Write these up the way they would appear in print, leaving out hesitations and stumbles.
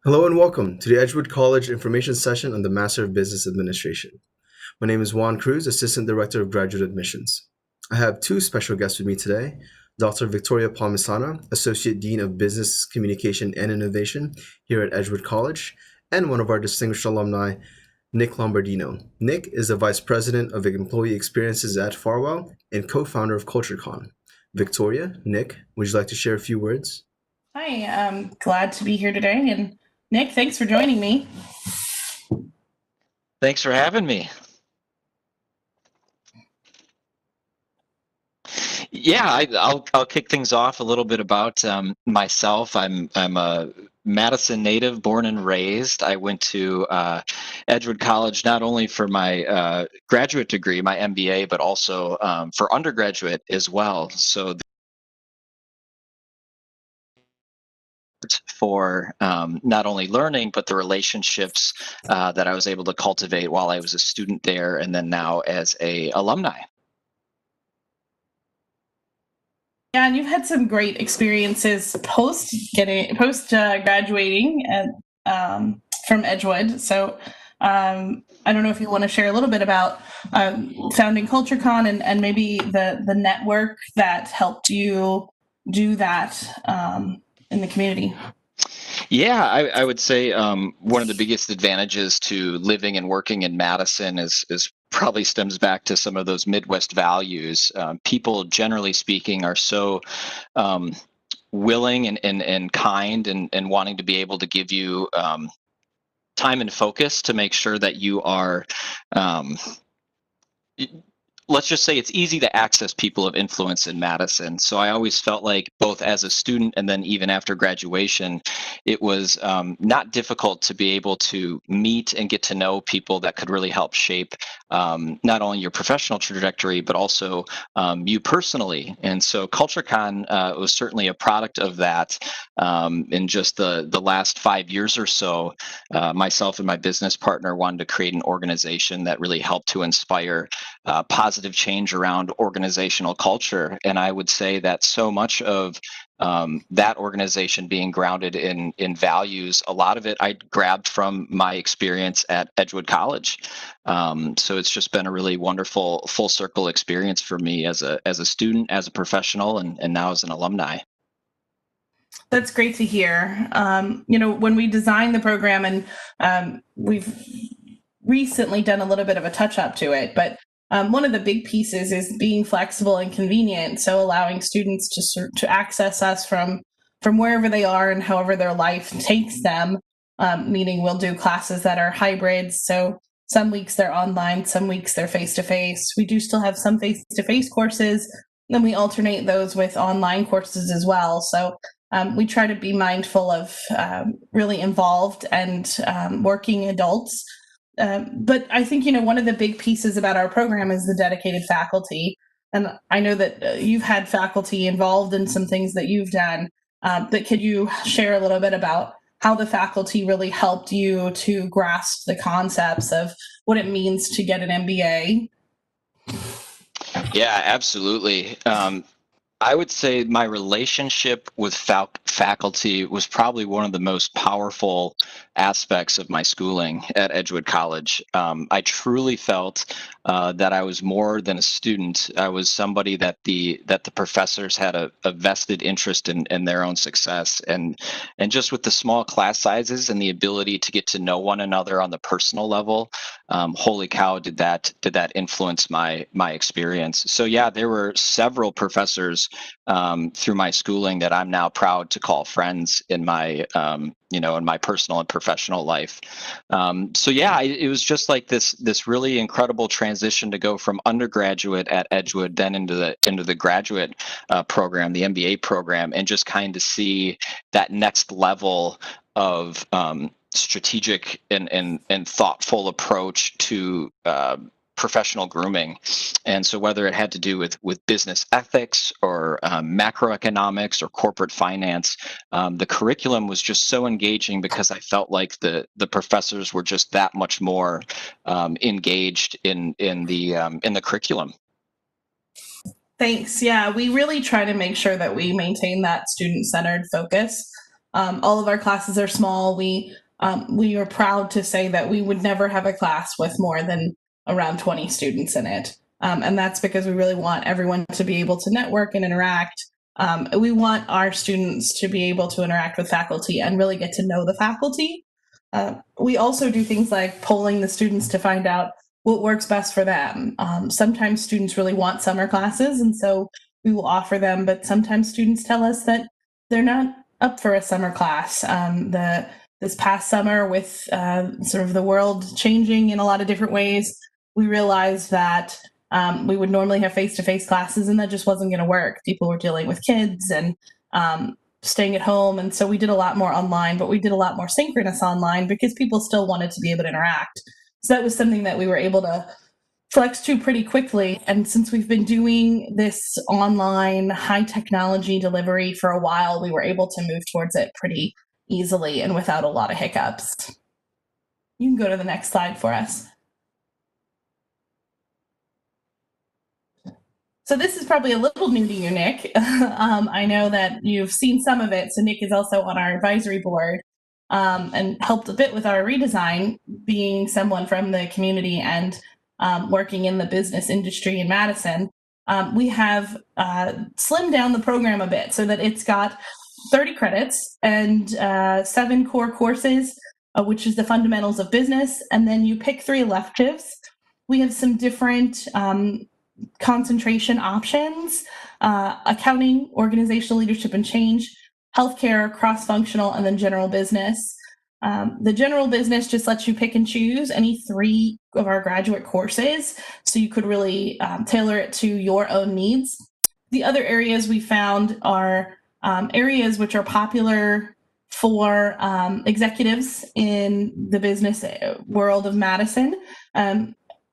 Hello and welcome to the Edgewood College information session on the Master of Business Administration. My name is Juan Cruz, Assistant Director of Graduate Admissions. I have two special guests with me today, Dr. Victoria Palmisana, Associate Dean of Business Communication and Innovation here at Edgewood College, and one of our distinguished alumni, Nick Lombardino. Nick is the Vice President of Employee Experiences at Farwell and co-founder of CultureCon. Victoria, Nick, would you like to share a few words? Hi, I'm glad to be here today. And Nick, thanks for joining me. Thanks for having me. Yeah, I'll kick things off a little bit about myself. I'm a Madison native, born and raised. I went to Edgewood College not only for my graduate degree, my MBA, but also for undergraduate as well. So for not only learning, but the relationships that I was able to cultivate while I was a student there, and then now as a alumni. Yeah, and you've had some great experiences post graduating from Edgewood. So I don't know if you want to share a little bit about founding CultureCon and maybe the network that helped you do that in the community. Yeah, I would say one of the biggest advantages to living and working in Madison is probably stems back to some of those Midwest values. People, generally speaking, are so willing and kind and wanting to be able to give you time and focus to make sure that you are let's just say it's easy to access people of influence in Madison. So I always felt like both as a student and then even after graduation, it was not difficult to be able to meet and get to know people that could really help shape not only your professional trajectory, but also you personally. And so CultureCon was certainly a product of that. In just the last 5 years or so, myself and my business partner wanted to create an organization that really helped to inspire positive change around organizational culture. And I would say that so much of that organization being grounded in values, a lot of it I grabbed from my experience at Edgewood College. So it's just been a really wonderful full circle experience for me as a student, as a professional, and now as an alumni. That's great to hear. When we designed the program, and we've recently done a little bit of a touch up to it, but one of the big pieces is being flexible and convenient. So allowing students to access us from wherever they are and however their life takes them. Meaning we'll do classes that are hybrids. So some weeks they're online, some weeks they're face to face. We do still have some face to face courses. Then we alternate those with online courses as well. So we try to be mindful of really involved and working adults. But I think, one of the big pieces about our program is the dedicated faculty. And I know that you've had faculty involved in some things that you've done. But could you share a little bit about how the faculty really helped you to grasp the concepts of what it means to get an MBA? Yeah, absolutely. I would say my relationship with faculty was probably one of the most powerful aspects of my schooling at Edgewood College. I truly felt that I was more than a student. I was somebody that the professors had a vested interest in their own success, and just with the small class sizes and the ability to get to know one another on the personal level, holy cow, did that influence my experience. So yeah, there were several professors through my schooling that I'm now proud to call friends in my in my personal and professional life. So yeah, it was just like this really incredible transition to go from undergraduate at Edgewood then into the graduate program, the MBA program, and just kind of see that next level of strategic and thoughtful approach to professional grooming. And so whether it had to do with business ethics or macroeconomics or corporate finance, the curriculum was just so engaging because I felt like the professors were just that much more engaged in the curriculum. Thanks. Yeah, we really try to make sure that we maintain that student-centered focus. All of our classes are small. We are proud to say that we would never have a class with more than around 20 students in it. And that's because we really want everyone to be able to network and interact. We want our students to be able to interact with faculty and really get to know the faculty. We also do things like polling the students to find out what works best for them. Sometimes students really want summer classes, and so we will offer them, but sometimes students tell us that they're not up for a summer class. This past summer, with sort of the world changing in a lot of different ways, we realized that we would normally have face-to-face classes, and that just wasn't going to work. People were dealing with kids and staying at home, and so we did a lot more online, but we did a lot more synchronous online because people still wanted to be able to interact. So that was something that we were able to flex to pretty quickly. And since we've been doing this online high technology delivery for a while, we were able to move towards it pretty easily and without a lot of hiccups. You can go to the next slide for us. So this is probably a little new to you, Nick. I know that you've seen some of it. So Nick is also on our advisory board and helped a bit with our redesign, being someone from the community and working in the business industry in Madison. We have slimmed down the program a bit so that it's got 30 credits and 7 core courses, which is the fundamentals of business. And then you pick 3 electives. We have some different concentration options: accounting, organizational leadership and change, healthcare, cross-functional, and then general business. The general business just lets you pick and choose any 3 of our graduate courses, so you could really tailor it to your own needs. The other areas we found are areas which are popular for executives in the business world of Madison.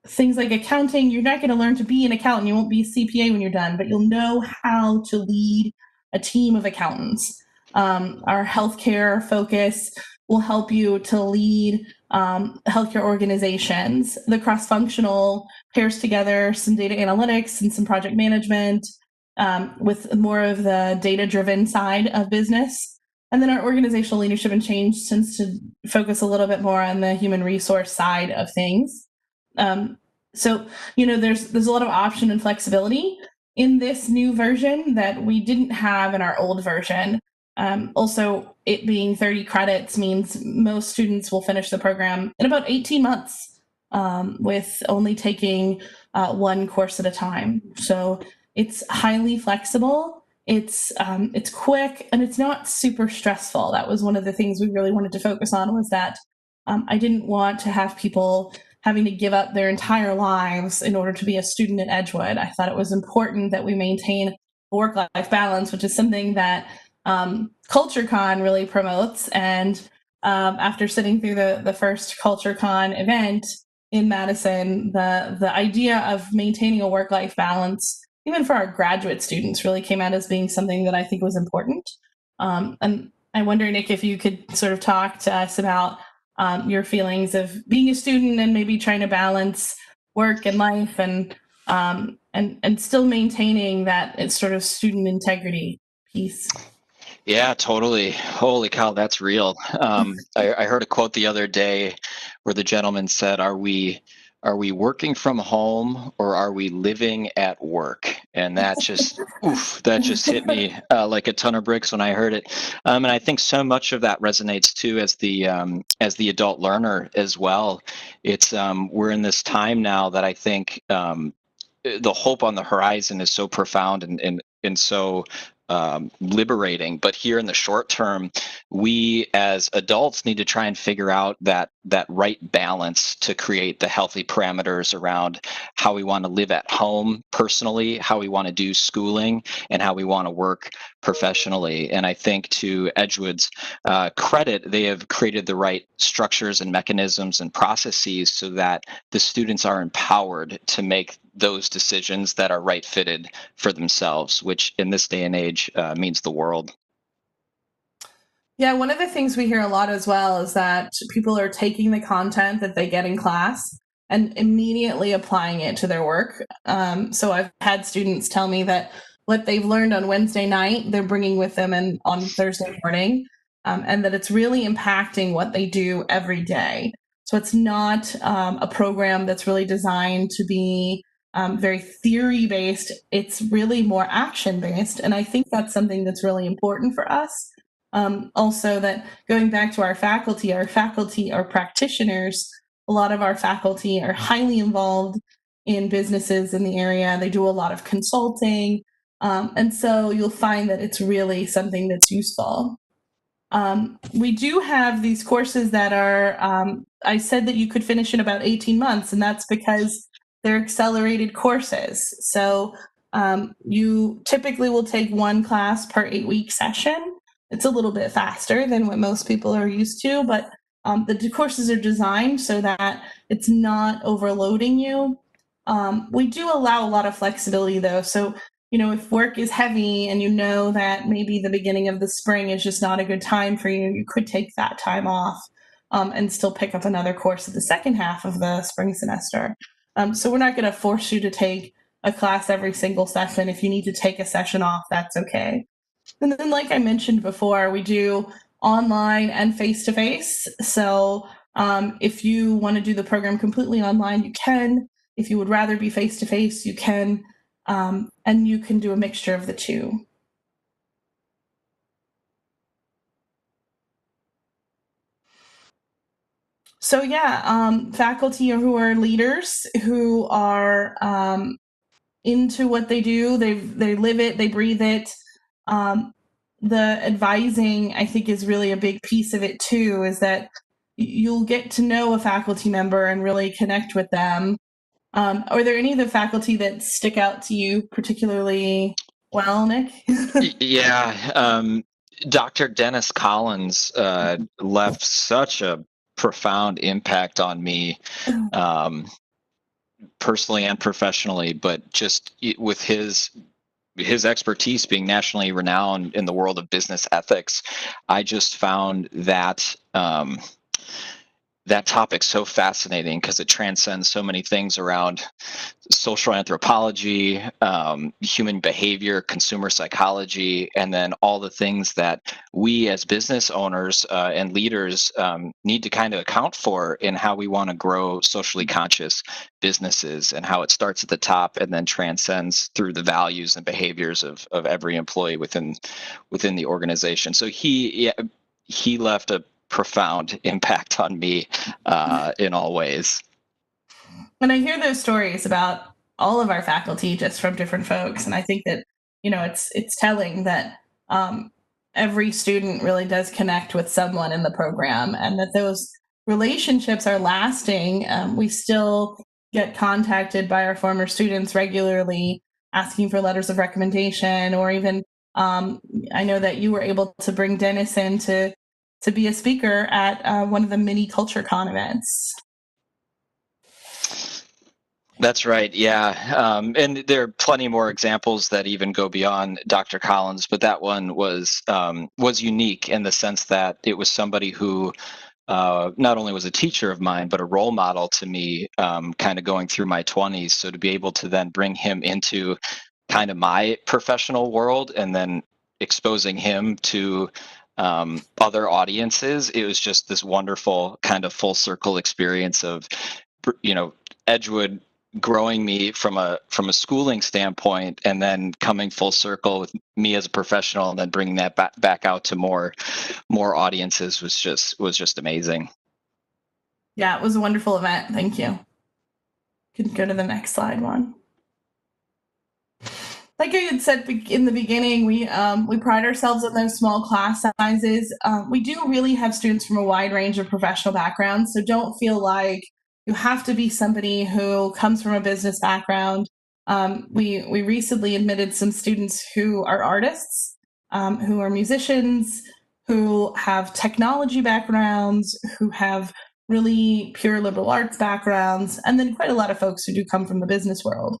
Things like accounting, you're not going to learn to be an accountant. You won't be a CPA when you're done, but you'll know how to lead a team of accountants. Our healthcare focus will help you to lead healthcare organizations. The cross-functional pairs together some data analytics and some project management with more of the data-driven side of business. And then our organizational leadership and change tends to focus a little bit more on the human resource side of things. So, there's a lot of option and flexibility in this new version that we didn't have in our old version. Also, it being 30 credits means most students will finish the program in about 18 months with only taking 1 course at a time. So it's highly flexible. It's quick, and it's not super stressful. That was one of the things we really wanted to focus on, was that I didn't want to have people having to give up their entire lives in order to be a student at Edgewood. I thought it was important that we maintain a work-life balance, which is something that CultureCon really promotes. And after sitting through the first CultureCon event in Madison, the idea of maintaining a work-life balance, even for our graduate students, really came out as being something that I think was important. And I wonder, Nick, if you could sort of talk to us about your feelings of being a student and maybe trying to balance work and life and still maintaining that it's sort of student integrity piece. Yeah, totally. Holy cow, that's real. I heard a quote the other day where the gentleman said, "Are we working from home, or are we living at work?" And that just hit me like a ton of bricks when I heard it. And I think so much of that resonates too as the adult learner as well. It's we're in this time now that I think the hope on the horizon is so profound and so liberating. But here in the short term, we as adults need to try and figure out that right balance to create the healthy parameters around how we want to live at home personally, how we want to do schooling, and how we want to work professionally. And I think, to Edgewood's credit, they have created the right structures and mechanisms and processes so that the students are empowered to make those decisions that are right fitted for themselves, which in this day and age means the world. Yeah, one of the things we hear a lot as well is that people are taking the content that they get in class and immediately applying it to their work. So I've had students tell me that what they've learned on Wednesday night, they're bringing with them on Thursday morning. and that it's really impacting what they do every day. So it's not a program that's really designed to be very theory based. It's really more action based. And I think that's something that's really important for us. Also, that going back to our faculty are practitioners. A lot of our faculty are highly involved in businesses in the area. They do a lot of consulting. And so you'll find that it's really something that's useful. We do have these courses that are, I said that you could finish in about 18 months, and that's because they're accelerated courses. So you typically will take one class per 8-week session. It's a little bit faster than what most people are used to, but the courses are designed so that it's not overloading you. We do allow a lot of flexibility though. So if work is heavy and you know that maybe the beginning of the spring is just not a good time for you, you could take that time off and still pick up another course at the second half of the spring semester. So we're not going to force you to take a class every single session. If you need to take a session off, that's okay. And then, like I mentioned before, we do online and face-to-face. So if you want to do the program completely online, you can. If you would rather be face-to-face, you can. And you can do a mixture of the two. So faculty who are leaders, who are into what they do, they live it, they breathe it. The advising, I think, is really a big piece of it too, is that you'll get to know a faculty member and really connect with them. Are there any of the faculty that stick out to you particularly well, Nick? Yeah, Dr. Dennis Collins left such a profound impact on me, personally and professionally, but just with his expertise being nationally renowned in the world of business ethics, I just found that that topic so fascinating because it transcends so many things around social anthropology, human behavior, consumer psychology, and then all the things that we as business owners and leaders need to kind of account for in how we want to grow socially conscious businesses, and how it starts at the top and then transcends through the values and behaviors of every employee within the organization. So he left a profound impact on me in all ways. When I hear those stories about all of our faculty just from different folks, and I think that it's telling that every student really does connect with someone in the program, and that those relationships are lasting. We still get contacted by our former students regularly asking for letters of recommendation, or even I know that you were able to bring Dennis in to be a speaker at one of the mini CultureCon events. That's right. Yeah. And there are plenty more examples that even go beyond Dr. Collins, but that one was unique in the sense that it was somebody who not only was a teacher of mine, but a role model to me, kind of going through my 20s. So to be able to then bring him into kind of my professional world and then exposing him to other audiences, it was just this wonderful kind of full circle experience of, Edgewood growing me from a schooling standpoint, and then coming full circle with me as a professional, and then bringing that back out to more audiences was just amazing. Yeah, it was a wonderful event. Thank you. You can go to the next slide, Juan. Like I had said in the beginning, we pride ourselves on those small class sizes. We do really have students from a wide range of professional backgrounds, so don't feel like you have to be somebody who comes from a business background. We recently admitted some students who are artists, who are musicians, who have technology backgrounds, who have really pure liberal arts backgrounds, and then quite a lot of folks who do come from the business world.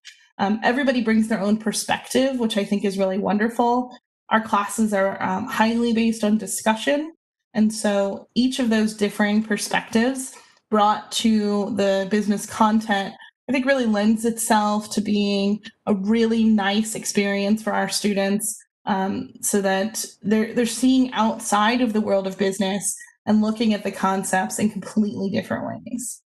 Everybody brings their own perspective, which I think is really wonderful. Our classes are highly based on discussion, and so each of those differing perspectives brought to the business content, I think, really lends itself to being a really nice experience for our students. so that they're seeing outside of the world of business and looking at the concepts in completely different ways.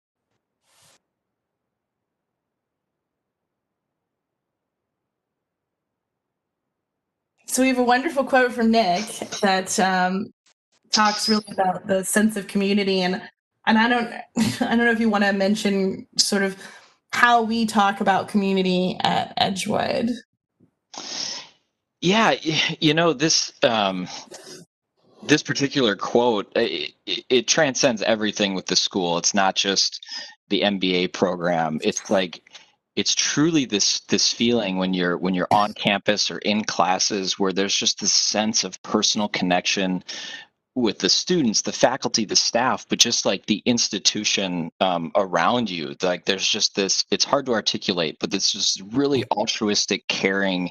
So we have a wonderful quote from Nick that talks really about the sense of community, and I don't know if you want to mention sort of how we talk about community at Edgewood. Yeah, this particular quote, it transcends everything with the school. It's not just the MBA program. It's truly this feeling when you're on campus or in classes where there's just this sense of personal connection with the students, the faculty, the staff, but just like the institution around you. Like there's just this, it's hard to articulate, but this just really altruistic, caring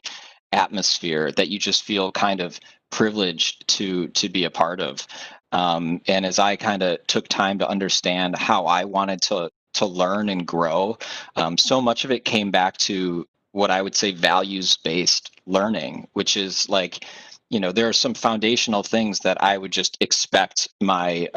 atmosphere that you just feel kind of privileged to be a part of. And as I kind of took time to understand how I wanted to learn and grow, so much of it came back to what I would say values-based learning, which is like, there are some foundational things that I would just expect my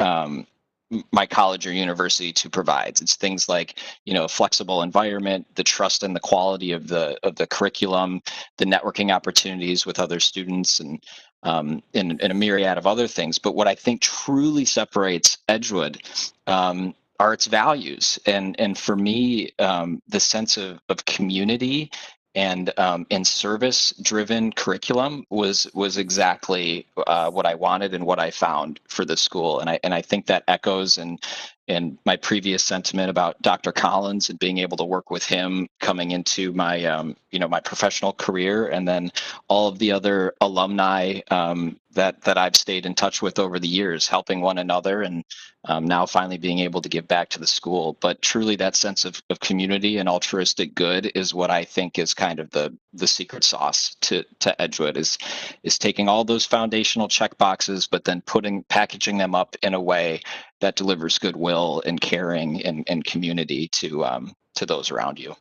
college or university to provide. It's things like, a flexible environment, the trust and the quality of the curriculum, the networking opportunities with other students, and a myriad of other things. But what I think truly separates Edgewood are its values, and for me, the sense of community and service-driven curriculum was exactly what I wanted and what I found for the school, and I think that echoes in my previous sentiment about Dr. Collins and being able to work with him coming into my my professional career, and then all of the other alumni that I've stayed in touch with over the years, helping one another, and now finally being able to give back to the school. But truly, that sense of community and altruistic good is what I think is kind of the secret sauce to Edgewood, is taking all those foundational check boxes, but then packaging them up in a way that delivers goodwill and caring and community to those around you.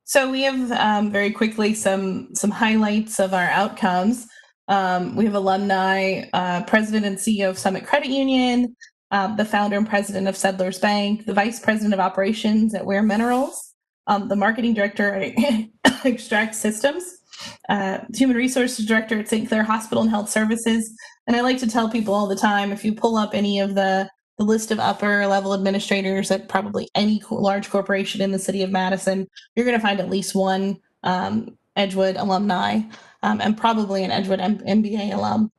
So we have very quickly some highlights of our outcomes. We have alumni, president and CEO of Summit Credit Union, the founder and president of Settlers Bank, the vice president of operations at Ware Minerals, the marketing director at Extract Systems, human resources director at St. Clair Hospital and Health Services. And I like to tell people all the time, if you pull up any of the list of upper level administrators at probably any large corporation in the city of Madison, you're going to find at least one Edgewood alumni and probably an Edgewood MBA alum.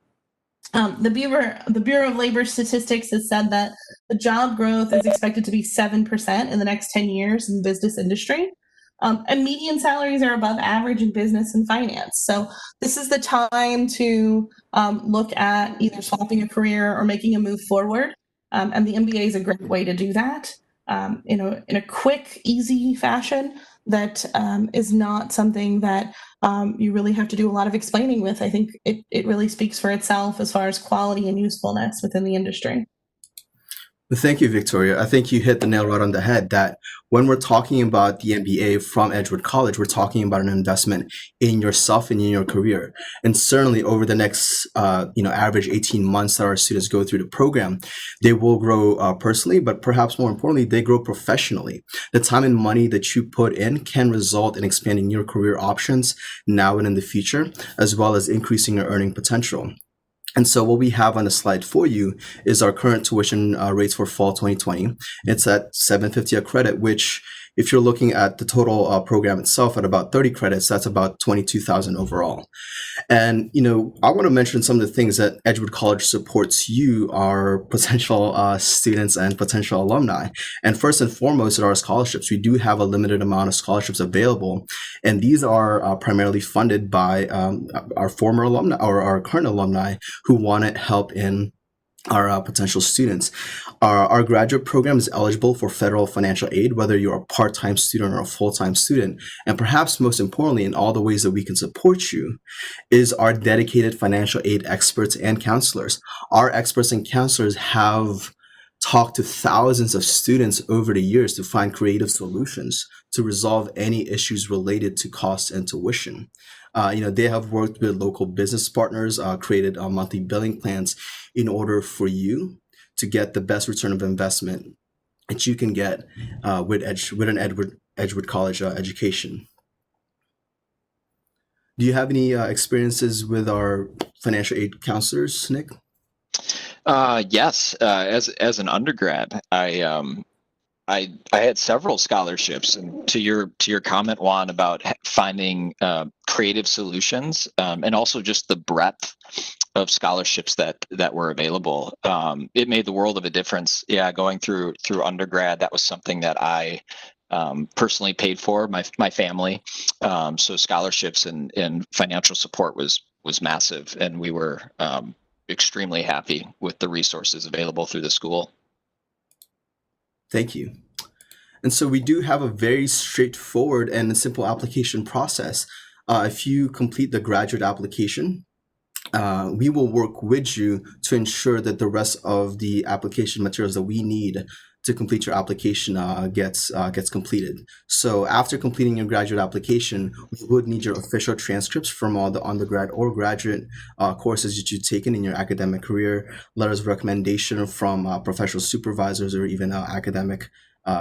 The Bureau of Labor Statistics has said that the job growth is expected to be 7% in the next 10 years in the business industry. And median salaries are above average in business and finance. So this is the time to look at either swapping a career or making a move forward. And the MBA is a great way to do that in a quick, easy fashion that is not something that you really have to do a lot of explaining with. I think it really speaks for itself as far as quality and usefulness within the industry. Thank you, Victoria. I think you hit the nail right on the head that when we're talking about the MBA from Edgewood College, we're talking about an investment in yourself and in your career. And certainly over the next, average 18 months that our students go through the program, they will grow personally, but perhaps more importantly, they grow professionally. The time and money that you put in can result in expanding your career options now and in the future, as well as increasing your earning potential. And so what we have on the slide for you is our current tuition rates for fall 2020. It's at $750 a credit, which if you're looking at the total program itself at about 30 credits, that's about $22,000 overall. And, I want to mention some of the things that Edgewood College supports you, our potential students and potential alumni. And first and foremost are our scholarships. We do have a limited amount of scholarships available. And these are primarily funded by our former alumni or our current alumni who wanted help in our potential students. Our graduate program is eligible for federal financial aid, whether you're a part-time student or a full-time student. And perhaps most importantly, in all the ways that we can support you, is our dedicated financial aid experts and counselors. Our experts and counselors have talked to thousands of students over the years to find creative solutions to resolve any issues related to cost and tuition. They have worked with local business partners, created monthly billing plans in order for you to get the best return of investment that you can get with an Edgewood College education. Do you have any experiences with our financial aid counselors, Nick? Yes. As an undergrad, I had several scholarships, and to your comment, Juan, about finding creative solutions, and also just the breadth of scholarships that were available. It made the world of a difference. Yeah, going through undergrad, that was something that I personally paid for, my family. So scholarships and financial support was massive, and we were extremely happy with the resources available through the school. Thank you. And so we do have a very straightforward and simple application process. If you complete the graduate application, we will work with you to ensure that the rest of the application materials that we need to complete your application gets completed. So after completing your graduate application, we would need your official transcripts from all the undergrad or graduate courses that you've taken in your academic career, letters of recommendation from professional supervisors or even academic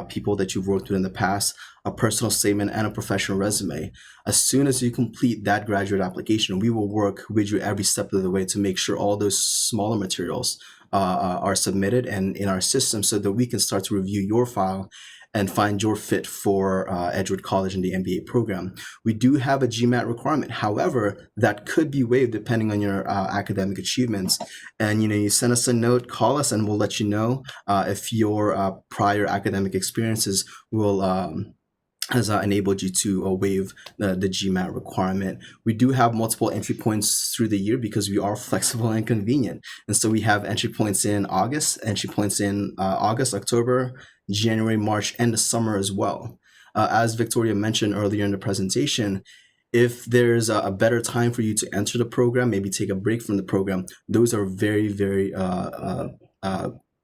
people that you've worked with in the past, a personal statement, and a professional resume. As soon as you complete that graduate application, we will work with you every step of the way to make sure all those smaller materials are submitted and in our system so that we can start to review your file and find your fit for Edgewood College and the MBA program. We do have a GMAT requirement. However, that could be waived depending on your academic achievements. And you send us a note, call us, and we'll let you know if your prior academic experiences will has enabled you to waive the GMAT requirement. We do have multiple entry points through the year because we are flexible and convenient. And so we have entry points in August, October, January, March, and the summer as well. As Victoria mentioned earlier in the presentation, if there's a better time for you to enter the program, maybe take a break from the program, those are very, very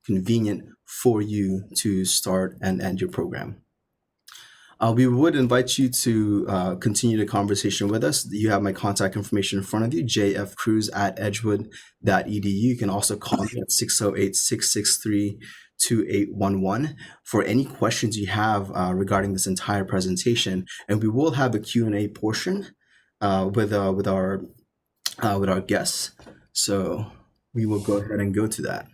convenient for you to start and end your program. We would invite you to continue the conversation with us. You have my contact information in front of you, jfcruz@edgewood.edu. You can also call me at 608-663-2811 for any questions you have regarding this entire presentation. And we will have a Q&A portion with our guests. So we will go ahead and go to that.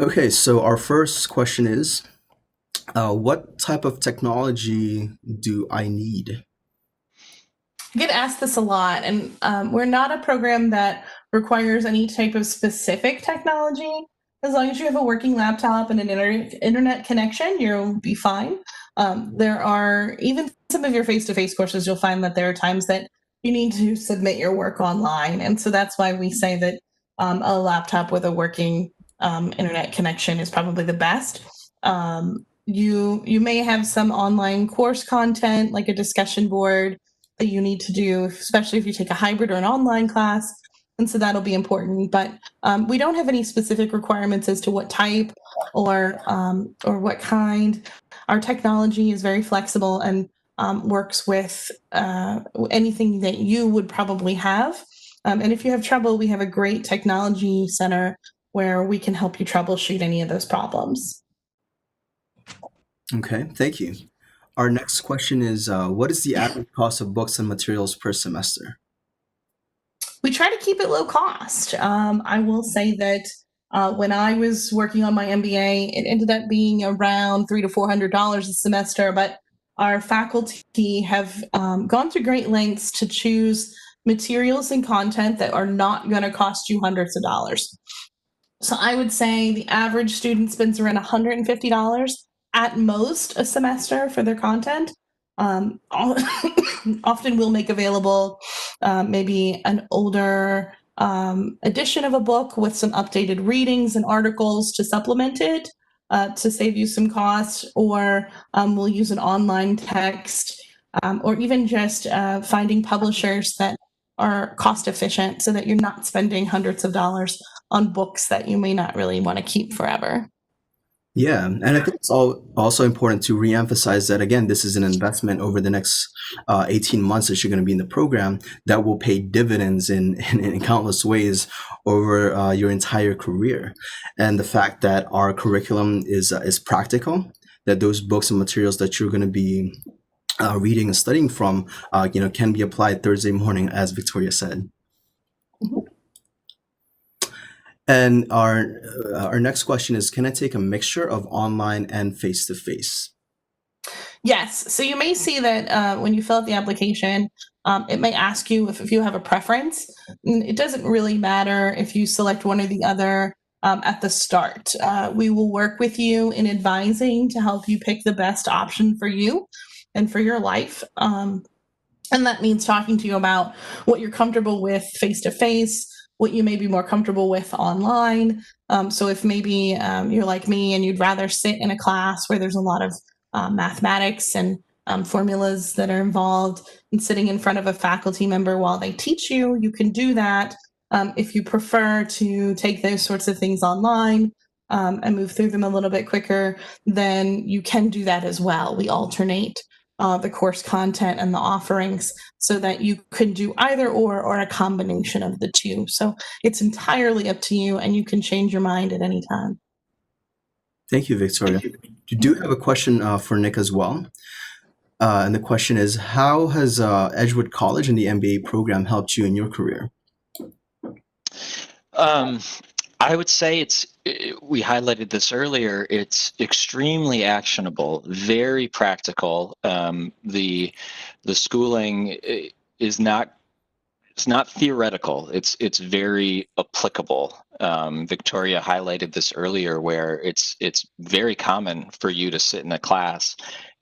Okay, so our first question is, what type of technology do I need? I get asked this a lot, and we're not a program that requires any type of specific technology. As long as you have a working laptop and an internet connection, you'll be fine. There are, even some of your face-to-face courses, you'll find that there are times that you need to submit your work online. And so that's why we say that a laptop with a working internet connection is probably the best. You may have some online course content, like a discussion board, that you need to do, especially if you take a hybrid or an online class. And so that'll be important. But we don't have any specific requirements as to what type or what kind. Our technology is very flexible and works with anything that you would probably have. And if you have trouble, we have a great technology center where we can help you troubleshoot any of those problems. Okay, thank you. Our next question is, what is the average cost of books and materials per semester? We try to keep it low cost. I will say that when I was working on my MBA, it ended up being around $300 to $400 a semester, but our faculty have gone to great lengths to choose materials and content that are not going to cost you hundreds of dollars. So I would say the average student spends around $150 at most a semester for their content. Often we'll make available maybe an older edition of a book with some updated readings and articles to supplement it to save you some cost, or we'll use an online text, or even just finding publishers that are cost efficient so that you're not spending hundreds of dollars on books that you may not really want to keep forever. Yeah, and I think it's also important to reemphasize that, again, this is an investment over the next 18 months that you're going to be in the program that will pay dividends in countless ways over your entire career. And the fact that our curriculum is practical, that those books and materials that you're going to be reading and studying from, can be applied Thursday morning, as Victoria said. Mhm. And our next question is, can I take a mixture of online and face-to-face? Yes. So you may see that when you fill out the application, it may ask you if you have a preference. It doesn't really matter if you select one or the other at the start. We will work with you in advising to help you pick the best option for you and for your life. And that means talking to you about what you're comfortable with face to face, what you may be more comfortable with online. So if maybe you're like me and you'd rather sit in a class where there's a lot of mathematics and formulas that are involved and sitting in front of a faculty member while they teach you, you can do that. If you prefer to take those sorts of things online and move through them a little bit quicker, then you can do that as well. We alternate the course content and the offerings so that you can do either or a combination of the two. So it's entirely up to you, and you can change your mind at any time. Thank you, Victoria. You do have a question for Nick as well. And the question is, how has Edgewood College and the MBA program helped you in your career? I would say we highlighted this earlier, it's extremely actionable, very practical. The schooling is not, it's not theoretical, it's very applicable. Victoria highlighted this earlier, where it's very common for you to sit in a class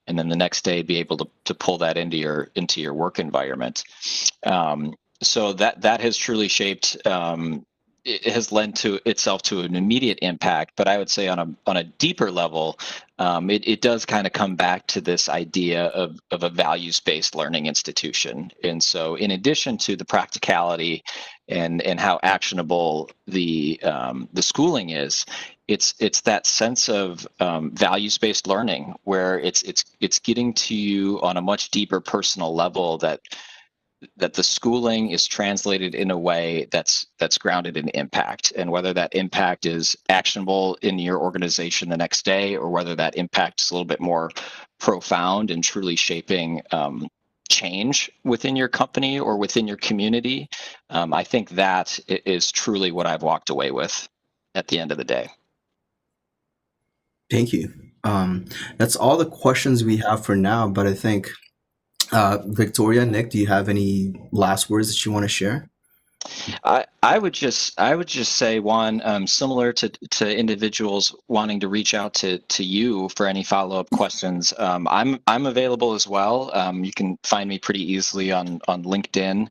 and then the next day be able to pull that into your work environment. So that has truly shaped, it has lent to itself to an immediate impact. But I would say on a deeper level, it does kind of come back to this idea of a values-based learning institution. And so in addition to the practicality and how actionable the schooling is, it's that sense of values-based learning where it's getting to you on a much deeper personal level, that the schooling is translated in a way that's grounded in impact, and whether that impact is actionable in your organization the next day, or whether that impact is a little bit more profound and truly shaping change within your company or within your community. I think that is truly what I've walked away with at the end of the day. Thank you. That's all the questions we have for now, but I think Victoria, Nick, do you have any last words that you want to share? I would just say, Juan, similar to individuals wanting to reach out to you for any follow-up questions, I'm available as well. You can find me pretty easily on LinkedIn,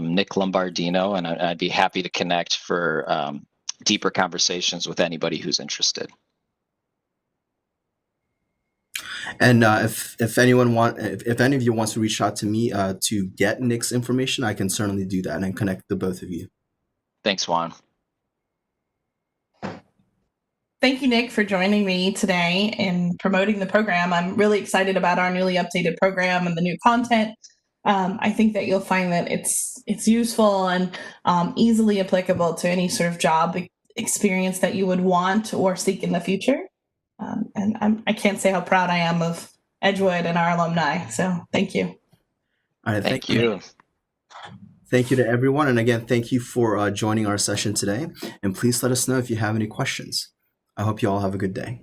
Nick Lombardino, and I'd be happy to connect for deeper conversations with anybody who's interested. And if any of you wants to reach out to me to get Nick's information, I can certainly do that and connect the both of you. Thanks, Juan. Thank you, Nick, for joining me today in promoting the program. I'm really excited about our newly updated program and the new content. I think that you'll find that it's useful and easily applicable to any sort of job experience that you would want or seek in the future. And I can't say how proud I am of Edgewood and our alumni. So thank you. All right, Thank you. Thank you to everyone. And again, thank you for joining our session today. And please let us know if you have any questions. I hope you all have a good day.